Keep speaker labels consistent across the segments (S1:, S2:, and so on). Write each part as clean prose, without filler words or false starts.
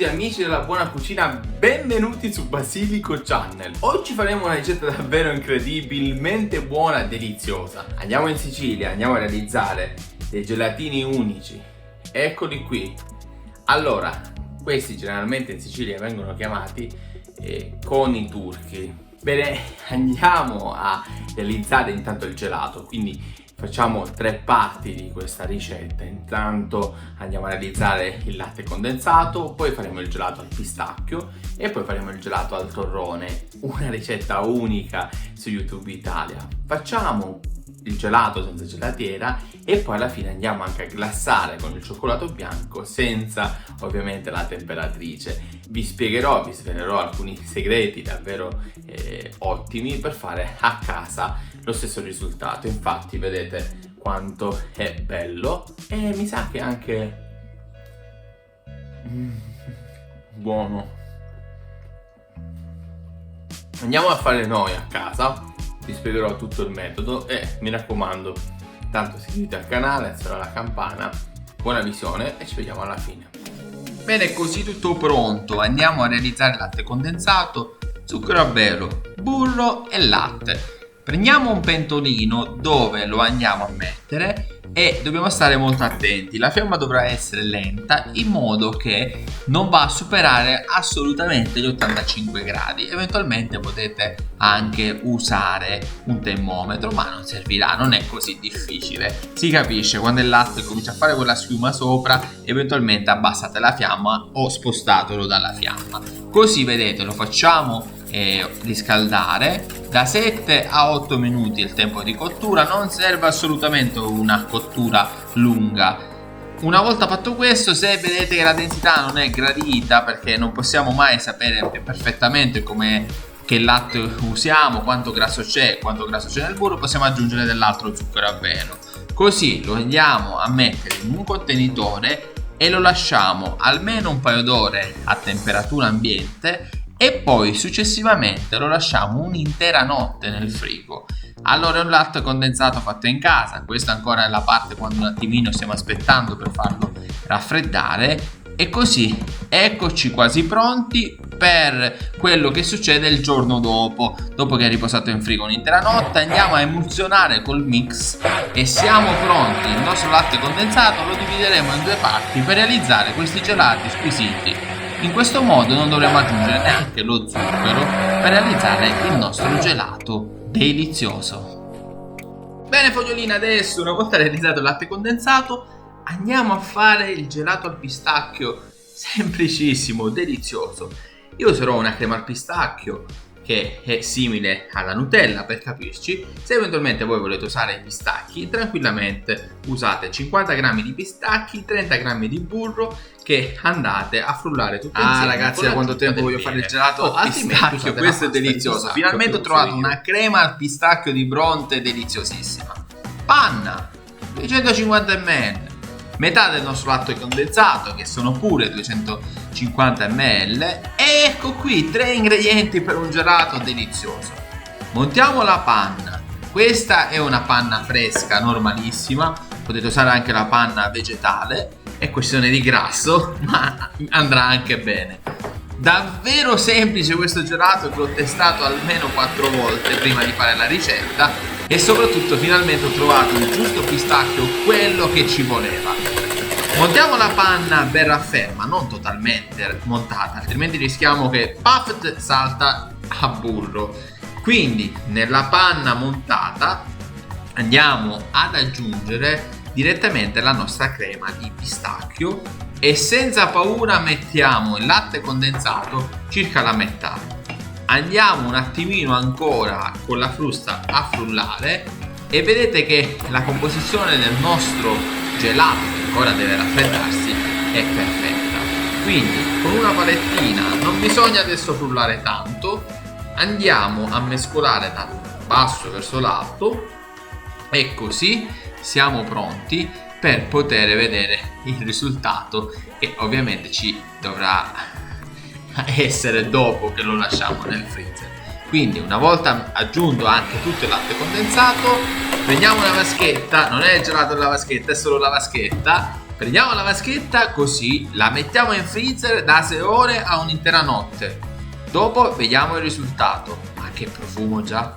S1: tutti amici della buona cucina, benvenuti su Basilico Channel. Oggi faremo una ricetta davvero incredibilmente buona e deliziosa. Andiamo in Sicilia, andiamo a realizzare dei gelatini unici. Eccoli qui. Allora, questi generalmente in Sicilia vengono chiamati coni turchi. Bene, andiamo a realizzare intanto il gelato, quindi facciamo 3 parti di questa ricetta. Intanto andiamo a realizzare il latte condensato, poi faremo il gelato al pistacchio e poi faremo il gelato al torrone, una ricetta unica su YouTube Italia. Facciamo il gelato senza gelatiera e poi alla fine andiamo anche a glassare con il cioccolato bianco senza ovviamente la temperatrice. Vi svelerò alcuni segreti davvero ottimi per fare a casa lo stesso risultato. Infatti vedete quanto è bello e mi sa che anche buono. Andiamo a fare noi a casa. Vi spiegherò tutto il metodo e mi raccomando, tanto iscrivetevi al canale, attivate la campana, buona visione e ci vediamo alla fine.
S2: Bene, così tutto pronto, andiamo a realizzare latte condensato, zucchero a velo, burro e latte. Prendiamo un pentolino dove lo andiamo a mettere e dobbiamo stare molto attenti. La fiamma dovrà essere lenta in modo che non va a superare assolutamente gli 85 gradi. Eventualmente potete anche usare un termometro, ma non servirà, non è così difficile. Si capisce quando il latte comincia a fare quella schiuma sopra, eventualmente abbassate la fiamma o spostatelo dalla fiamma. Così vedete, lo facciamo riscaldare da 7 a 8 minuti il tempo di cottura. Non serve assolutamente una cottura lunga. Una volta fatto questo, se vedete che la densità non è gradita, perché non possiamo mai sapere perfettamente che latte usiamo, quanto grasso c'è nel burro, possiamo aggiungere dell'altro zucchero a velo. Così lo andiamo a mettere in un contenitore e lo lasciamo almeno un paio d'ore a temperatura ambiente e poi successivamente lo lasciamo un'intera notte nel frigo. Allora è un latte condensato fatto in casa, questa ancora è la parte quando un attimino stiamo aspettando per farlo raffreddare, e così eccoci quasi pronti per quello che succede il giorno dopo che è riposato in frigo un'intera notte. Andiamo a emulsionare col mix e siamo pronti. Il nostro latte condensato lo divideremo in 2 parti per realizzare questi gelati squisiti. In questo modo non dovremo aggiungere neanche lo zucchero per realizzare il nostro gelato delizioso. Bene fogliolina, adesso una volta realizzato il latte condensato andiamo a fare il gelato al pistacchio, semplicissimo, delizioso. Io userò una crema al pistacchio che è simile alla Nutella per capirci. Se eventualmente voi volete usare i pistacchi, tranquillamente usate 50 g di pistacchi, 30 g di burro che andate a frullare tutto insieme.
S1: Ragazzi, da quanto tempo voglio fare il gelato al pistacchio,
S2: questo è delizioso. Finalmente ho trovato una crema al pistacchio di Bronte deliziosissima. Panna 250 ml, metà del nostro latte condensato che sono pure 250 ml, e ecco qui 3 ingredienti per un gelato delizioso. Montiamo la panna. Questa è una panna fresca normalissima, potete usare anche la panna vegetale, è questione di grasso ma andrà anche bene. Davvero semplice questo gelato che ho testato almeno 4 volte prima di fare la ricetta e soprattutto finalmente ho trovato il giusto pistacchio, quello che ci voleva. Montiamo la panna ben rafferma, non totalmente montata, altrimenti rischiamo che puff salta a burro. Quindi nella panna montata andiamo ad aggiungere direttamente la nostra crema di pistacchio e senza paura mettiamo il latte condensato circa la metà. Andiamo un attimino ancora con la frusta a frullare e vedete che la composizione del nostro gelato, che ancora deve raffreddarsi, è perfetta. Quindi con una palettina, non bisogna adesso frullare tanto, andiamo a mescolare dal basso verso l'alto e così siamo pronti per poter vedere il risultato, che ovviamente ci dovrà essere dopo che lo lasciamo nel freezer. Quindi una volta aggiunto anche tutto il latte condensato, prendiamo una vaschetta, non è il gelato della vaschetta, è solo la vaschetta, Prendiamo la vaschetta, così la mettiamo in freezer da 6 ore a un'intera notte. Dopo vediamo il risultato. Ma che profumo già!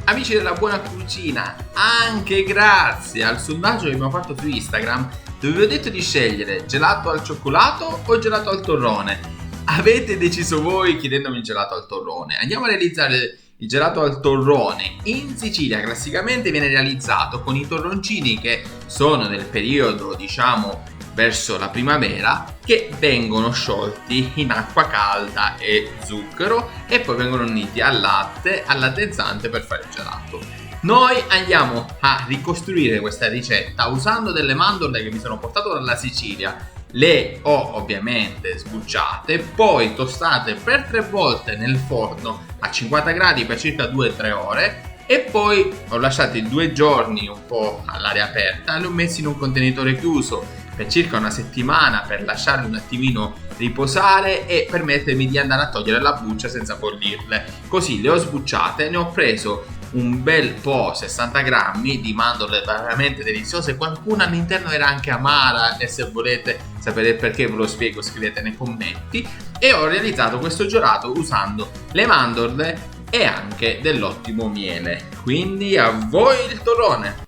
S2: Amici della buona cucina, anche grazie al sondaggio che abbiamo fatto su Instagram, dove vi ho detto di scegliere gelato al cioccolato o gelato al torrone. Avete deciso voi chiedendomi il gelato al torrone. Andiamo a realizzare il gelato al torrone. In Sicilia classicamente viene realizzato con i torroncini che sono nel periodo, diciamo, verso la primavera, che vengono sciolti in acqua calda e zucchero e poi vengono uniti al latte allattezzante per fare il gelato. Noi andiamo a ricostruire questa ricetta usando delle mandorle che mi sono portato dalla Sicilia. Le ho ovviamente sbucciate, poi tostate per 3 volte nel forno a 50 gradi per circa 2-3 ore e poi ho lasciati 2 giorni un po' all'aria aperta e li ho messi in un contenitore chiuso per circa una settimana per lasciarli un attimino riposare e permettermi di andare a togliere la buccia senza bollirle. Così le ho sbucciate, ne ho preso un bel po', 60 grammi di mandorle veramente deliziose. Qualcuna all'interno era anche amara e se volete sapere perché ve lo spiego scrivete nei commenti. E ho realizzato questo gelato usando le mandorle e anche dell'ottimo miele. Quindi a voi il torrone!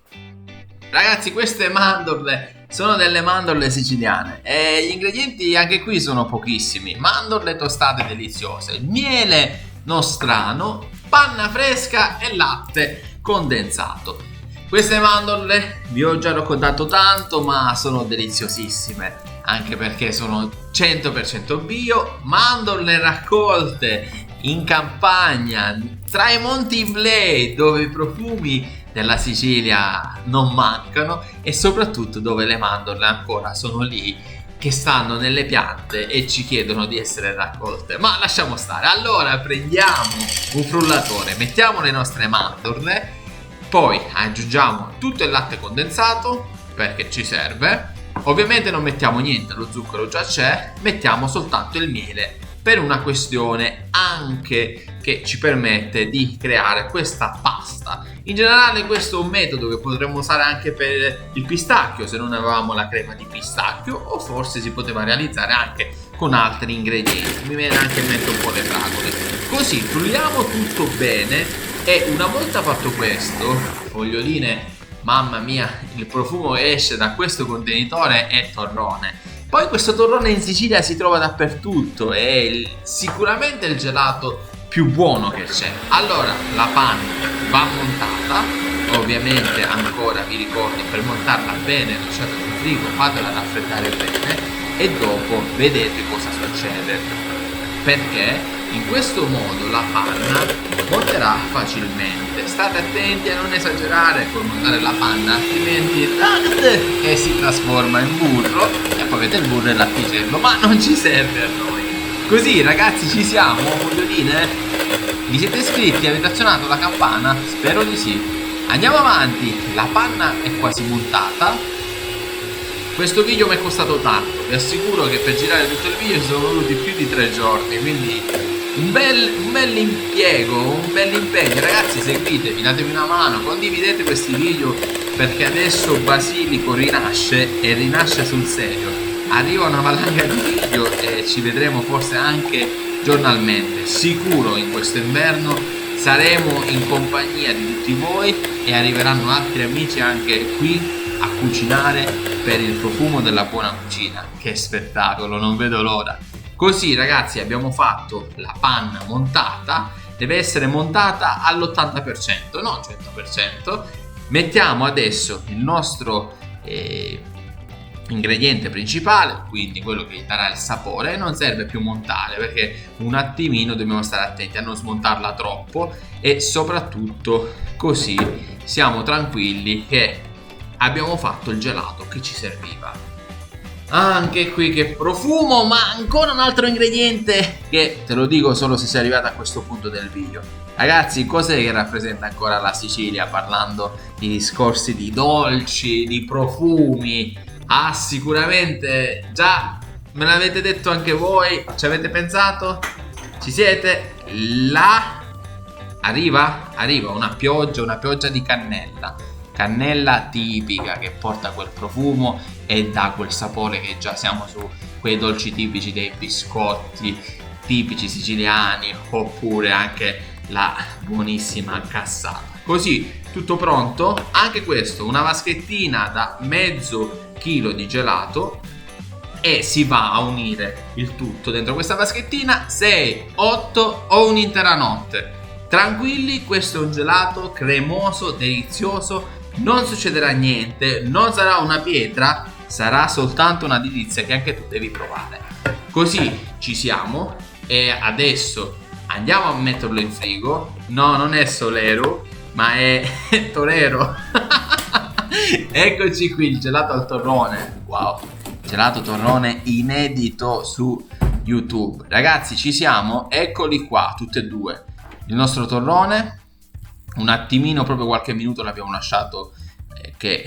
S2: Ragazzi, queste mandorle sono delle mandorle siciliane e gli ingredienti anche qui sono pochissimi. Mandorle tostate deliziose, miele nostrano, panna fresca e latte condensato. Queste mandorle vi ho già raccontato tanto, ma sono deliziosissime, anche perché sono 100% bio, mandorle raccolte in campagna tra i Monti Iblei, dove i profumi della Sicilia non mancano e soprattutto dove le mandorle ancora sono lì che stanno nelle piante e ci chiedono di essere raccolte. Ma lasciamo stare. Allora prendiamo un frullatore, mettiamo le nostre mandorle, poi aggiungiamo tutto il latte condensato perché ci serve. Ovviamente non mettiamo niente, lo zucchero già c'è, mettiamo soltanto il miele per una questione anche che ci permette di creare questa pasta. In generale questo è un metodo che potremmo usare anche per il pistacchio se non avevamo la crema di pistacchio, o forse si poteva realizzare anche con altri ingredienti. Mi viene anche in mente un po' le fragole. Così frulliamo tutto bene e una volta fatto questo, foglioline, mamma mia, il profumo che esce da questo contenitore è torrone. Poi questo torrone in Sicilia si trova dappertutto, è sicuramente il gelato più buono che c'è. Allora la panna va montata, ovviamente ancora vi ricordo, per montarla bene lasciatela in frigo, fatela raffreddare bene e dopo vedete cosa succede, perché in questo modo la panna monterà facilmente. State attenti a non esagerare con montare la panna, altrimenti che si trasforma in burro e poi avete il burro e il latticello, ma non ci serve a noi. Così ragazzi, ci siamo, foglioline? Vi siete iscritti? Avete azionato la campana? Spero di sì. Andiamo avanti, la panna è quasi montata. Questo video mi è costato tanto, vi assicuro che per girare tutto il video ci sono voluti più di 3 giorni, quindi un bel impiego, un bel impegno. Ragazzi, seguitemi, datemi una mano, condividete questi video perché adesso Basilico rinasce e rinasce sul serio. Arriva una valanga di video e ci vedremo forse anche giornalmente. Sicuro in questo inverno saremo in compagnia di tutti voi e arriveranno altri amici anche qui a cucinare per il profumo della buona cucina. Che spettacolo, non vedo l'ora. Così ragazzi, abbiamo fatto la panna montata, deve essere montata all'80%, non 100%. Mettiamo adesso il nostro ingrediente principale, quindi quello che gli darà il sapore. Non serve più montare perché un attimino dobbiamo stare attenti a non smontarla troppo e soprattutto così siamo tranquilli che abbiamo fatto il gelato che ci serviva. Anche qui che profumo, ma ancora un altro ingrediente che te lo dico solo se sei arrivato a questo punto del video. Ragazzi, cos'è che rappresenta ancora la Sicilia parlando di discorsi di dolci, di profumi? Ah, sicuramente già me l'avete detto anche voi, ci avete pensato? Ci siete? La arriva una pioggia di cannella tipica che porta quel profumo e dà quel sapore che già siamo su quei dolci tipici dei biscotti tipici siciliani, oppure anche la buonissima cassata. Così, tutto pronto. Anche questo, una vaschettina da mezzo chilo di gelato, e si va a unire il tutto dentro questa vaschettina 6, 8 o un'intera notte. Tranquilli, questo è un gelato cremoso, delizioso, non succederà niente, non sarà una pietra, sarà soltanto una delizia che anche tu devi provare. Così ci siamo, e adesso andiamo a metterlo in frigo. No, non è Solero, ma è Torero. Eccoci qui, il gelato al torrone. Wow, gelato torrone inedito su YouTube. Ragazzi, ci siamo, eccoli qua, tutti e due. Il nostro torrone, un attimino, proprio qualche minuto l'abbiamo lasciato che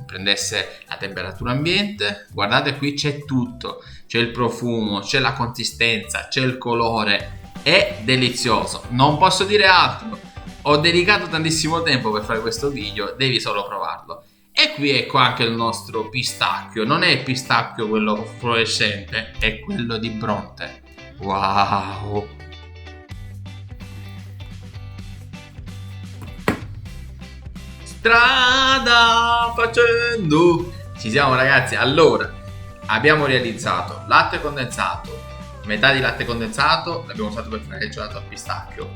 S2: prendesse la temperatura ambiente. Guardate, qui c'è tutto, c'è il profumo, c'è la consistenza, c'è il colore, è delizioso, non posso dire altro. Ho dedicato tantissimo tempo per fare questo video, devi solo provarlo. E qui ecco anche il nostro pistacchio, non è il pistacchio quello fluorescente, è quello di Bronte. Wow! Strada facendo, ci siamo ragazzi. Allora, abbiamo realizzato latte condensato, metà di latte condensato l'abbiamo usato per fare il gelato al pistacchio,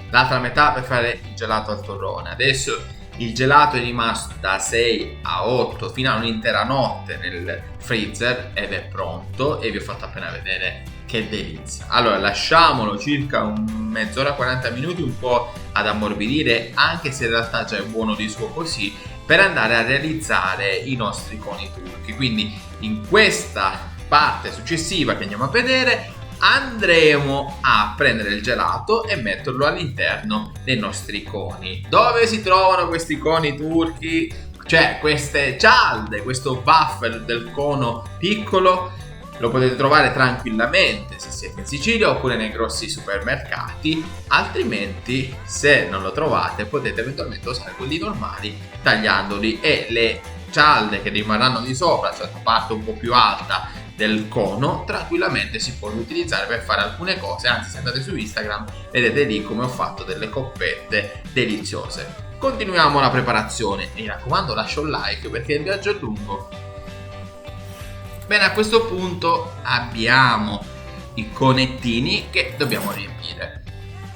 S2: l'altra metà per fare il gelato al torrone. Adesso il gelato è rimasto da 6 a 8 fino a un'intera notte nel freezer ed è pronto, e vi ho fatto appena vedere che delizia. Allora, lasciamolo circa mezz'ora, 40 minuti, un po' ad ammorbidire, anche se in realtà già è buono di suo così, per andare a realizzare i nostri coni turchi. Quindi in questa parte successiva che andiamo a vedere andremo a prendere il gelato e metterlo all'interno dei nostri coni. Dove si trovano questi coni turchi? Cioè queste cialde, questo waffle del cono piccolo lo potete trovare tranquillamente se siete in Sicilia oppure nei grossi supermercati, altrimenti se non lo trovate potete eventualmente usare quelli normali tagliandoli, e le cialde che rimarranno di sopra, cioè la parte un po' più alta del cono, tranquillamente si può utilizzare per fare alcune cose. Anzi, se andate su Instagram vedete lì come ho fatto delle coppette deliziose. Continuiamo la preparazione, mi raccomando lascia un like perché il viaggio è lungo. Bene, a questo punto abbiamo i conettini che dobbiamo riempire.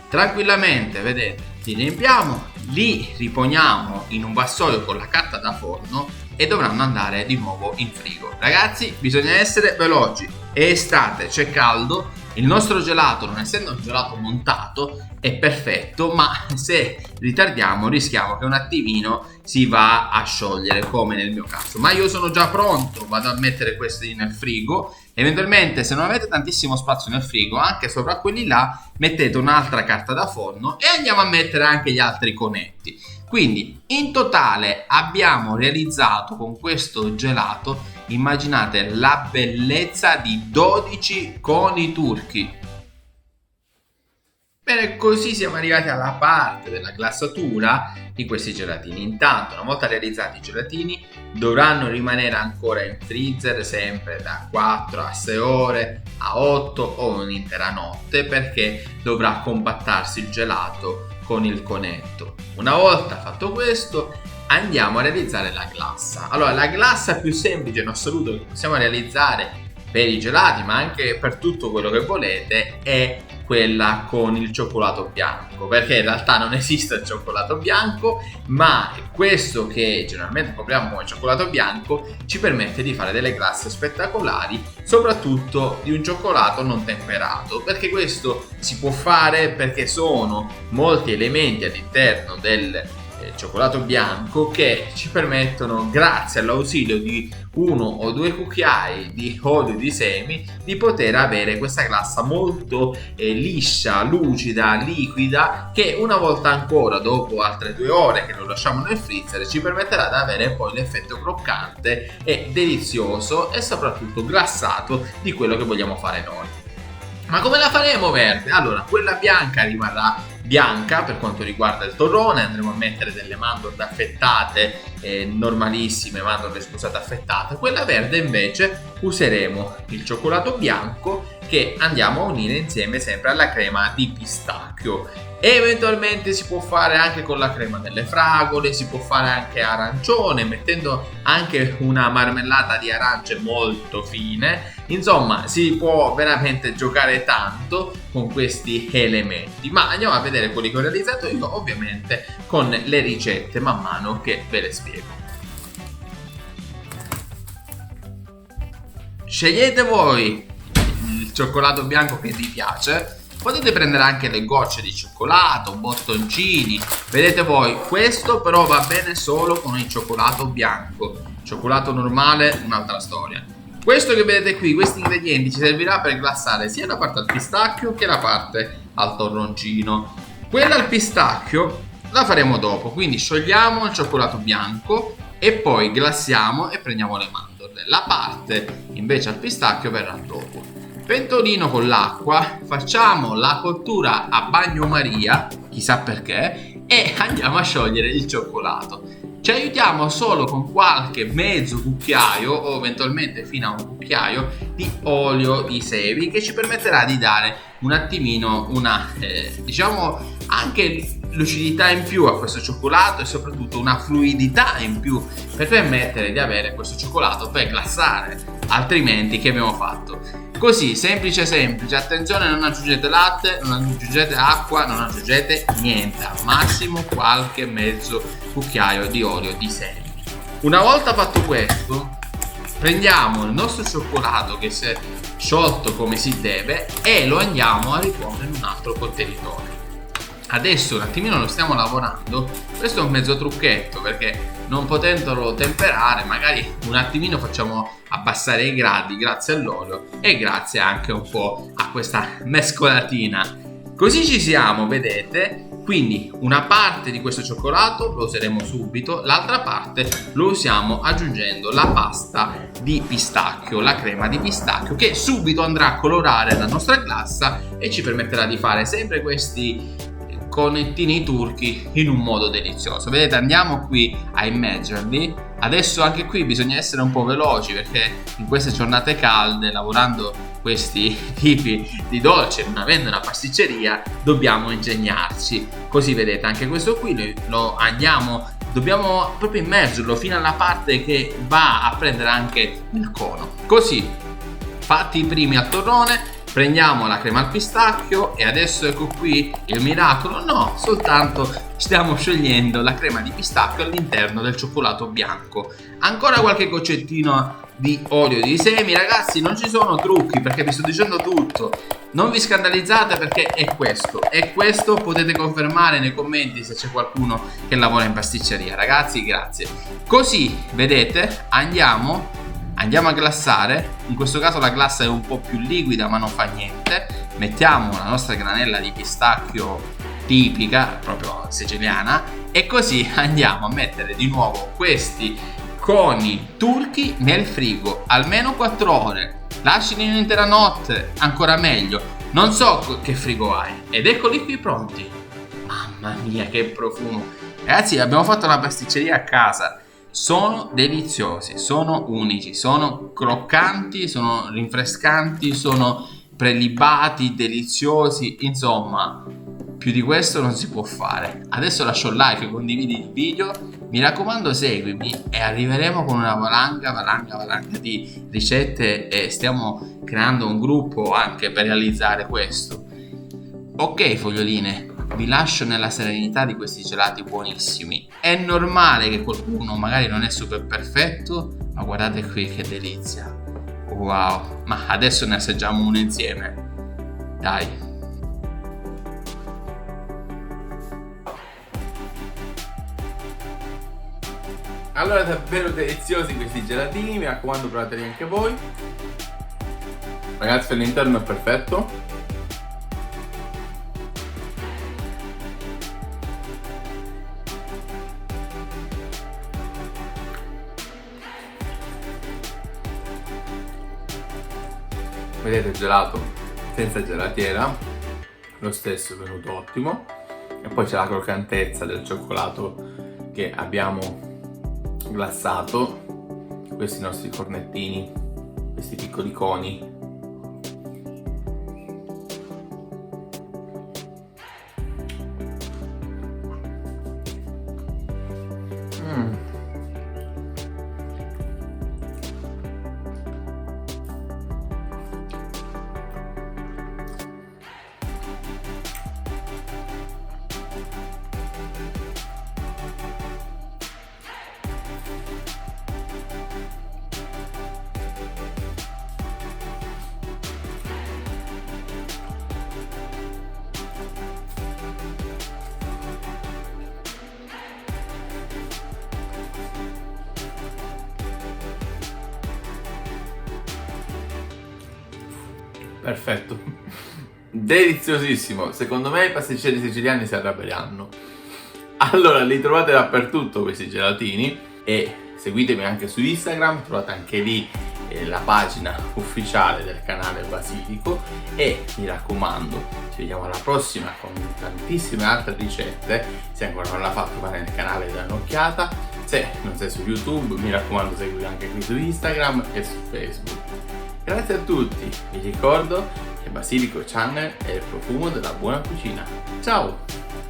S2: Tranquillamente, vedete, li riempiamo, li riponiamo in un vassoio con la carta da forno e dovranno andare di nuovo in frigo. Ragazzi, bisogna essere veloci, è estate, c'è caldo, il nostro gelato, non essendo un gelato montato, è perfetto, ma se ritardiamo rischiamo che un attimino si va a sciogliere, come nel mio caso. Ma io sono già pronto, vado a mettere questi nel frigo. Eventualmente, se non avete tantissimo spazio nel frigo, anche sopra quelli là mettete un'altra carta da forno e andiamo a mettere anche gli altri conetti. Quindi in totale abbiamo realizzato con questo gelato, immaginate la bellezza di 12 coni turchi. Bene, così siamo arrivati alla parte della glassatura di questi gelatini. Intanto, una volta realizzati i gelatini, dovranno rimanere ancora in freezer sempre da 4 a 6 ore, a 8 o un'intera notte, perché dovrà compattarsi il gelato con il conetto. Una volta fatto questo, andiamo a realizzare la glassa. Allora, la glassa più semplice in assoluto che possiamo realizzare per i gelati, ma anche per tutto quello che volete, è quella con il cioccolato bianco, perché in realtà non esiste il cioccolato bianco, ma questo che generalmente copriamo come cioccolato bianco ci permette di fare delle glasse spettacolari, soprattutto di un cioccolato non temperato, perché questo si può fare perché sono molti elementi all'interno del cioccolato bianco che ci permettono, grazie all'ausilio di 1 o 2 cucchiai di olio di semi, di poter avere questa glassa molto liscia, lucida, liquida, che una volta ancora, dopo altre 2 ore che lo lasciamo nel freezer, ci permetterà di avere poi l'effetto croccante e delizioso e soprattutto glassato di quello che vogliamo fare noi. Ma come la faremo verde? Allora, quella bianca rimarrà bianca per quanto riguarda il torrone, andremo a mettere delle mandorle affettate, normalissime mandorle, scusate, affettate. Quella verde invece useremo il cioccolato bianco che andiamo a unire insieme sempre alla crema di pistacchio. Eventualmente si può fare anche con la crema delle fragole, si può fare anche arancione, mettendo anche una marmellata di arance molto fine. Insomma, si può veramente giocare tanto con questi elementi, ma andiamo a vedere quelli che ho realizzato io, ovviamente con le ricette man mano che ve le spiego. Scegliete voi il cioccolato bianco che vi piace. Potete prendere anche le gocce di cioccolato, bottoncini, vedete voi. Questo però va bene solo con il cioccolato bianco. Cioccolato normale, un'altra storia. Questo che vedete qui, questi ingredienti, ci servirà per glassare sia la parte al pistacchio che la parte al torroncino. Quella al pistacchio la faremo dopo, quindi sciogliamo il cioccolato bianco e poi glassiamo e prendiamo le mandorle. La parte invece al pistacchio verrà dopo. Pentolino con l'acqua, facciamo la cottura a bagnomaria, chissà perché, e andiamo a sciogliere il cioccolato. Ci aiutiamo solo con qualche mezzo cucchiaio o eventualmente fino a un cucchiaio di olio di semi che ci permetterà di dare un attimino una diciamo anche lucidità in più a questo cioccolato e soprattutto una fluidità in più per permettere di avere questo cioccolato per glassare, altrimenti che abbiamo fatto? Così, semplice semplice, attenzione, non aggiungete latte, non aggiungete acqua, non aggiungete niente, al massimo qualche mezzo cucchiaio di olio di semi. Una volta fatto questo, prendiamo il nostro cioccolato che si è sciolto come si deve e lo andiamo a riporre in un altro contenitore. Adesso un attimino lo stiamo lavorando, questo è un mezzo trucchetto perché non potendolo temperare magari un attimino facciamo abbassare i gradi grazie all'olio e grazie anche un po' a questa mescolatina. Così ci siamo, vedete? Quindi una parte di questo cioccolato lo useremo subito, l'altra parte lo usiamo aggiungendo la pasta di pistacchio, la crema di pistacchio che subito andrà a colorare la nostra glassa e ci permetterà di fare sempre questi conettini turchi in un modo delizioso. Vedete, andiamo qui a immergerli. Adesso anche qui bisogna essere un po' veloci perché in queste giornate calde, lavorando questi tipi di dolce, non avendo una pasticceria, dobbiamo ingegnarci. Così vedete, anche questo qui lo andiamo, dobbiamo proprio immergerlo fino alla parte che va a prendere anche il cono. Così, fatti i primi al torrone, prendiamo la crema al pistacchio e adesso ecco qui il miracolo, no, soltanto stiamo sciogliendo la crema di pistacchio all'interno del cioccolato bianco. Ancora qualche goccettino di olio di semi, ragazzi, non ci sono trucchi perché vi sto dicendo tutto. Non vi scandalizzate perché è questo, potete confermare nei commenti se c'è qualcuno che lavora in pasticceria. Ragazzi, grazie. Così, vedete, andiamo a glassare. In questo caso la glassa è un po' più liquida ma non fa niente. Mettiamo la nostra granella di pistacchio tipica, proprio siciliana, e così andiamo a mettere di nuovo questi coni turchi nel frigo almeno 4 ore. Lasciali un'intera notte, ancora meglio. Non so che frigo hai. Ed eccoli qui pronti. Mamma mia, che profumo. Ragazzi, abbiamo fatto la pasticceria a casa. Sono deliziosi, sono unici, sono croccanti, sono rinfrescanti, sono prelibati, deliziosi, insomma, più di questo non si può fare. Adesso lascio un like, condividi il video, mi raccomando seguimi e arriveremo con una valanga di ricette e stiamo creando un gruppo anche per realizzare questo. Ok, foglioline, vi lascio nella serenità di questi gelati buonissimi. È normale che qualcuno magari non è super perfetto, ma guardate qui che delizia. Wow, ma adesso ne assaggiamo uno insieme. Dai.
S1: Allora, davvero deliziosi questi gelatini, mi raccomando provateli anche voi. Ragazzi, all'interno è perfetto. Vedete il gelato? consistenza gelatiera, lo stesso è venuto ottimo. E poi c'è la croccantezza del cioccolato che abbiamo glassato, questi nostri cornettini, questi piccoli coni. Perfetto, deliziosissimo. Secondo me i pasticceri siciliani si arrabbieranno. Allora, li trovate dappertutto questi gelatini e seguitemi anche su Instagram, trovate anche lì la pagina ufficiale del canale Basilico. E mi raccomando, ci vediamo alla prossima con tantissime altre ricette. Se ancora non l'ha fatto, vai nel canale, dai un'occhiata. Se non sei su YouTube, mi raccomando, seguimi anche qui su Instagram e su Facebook. Grazie a tutti, vi ricordo che Basilico Channel è il profumo della buona cucina. Ciao!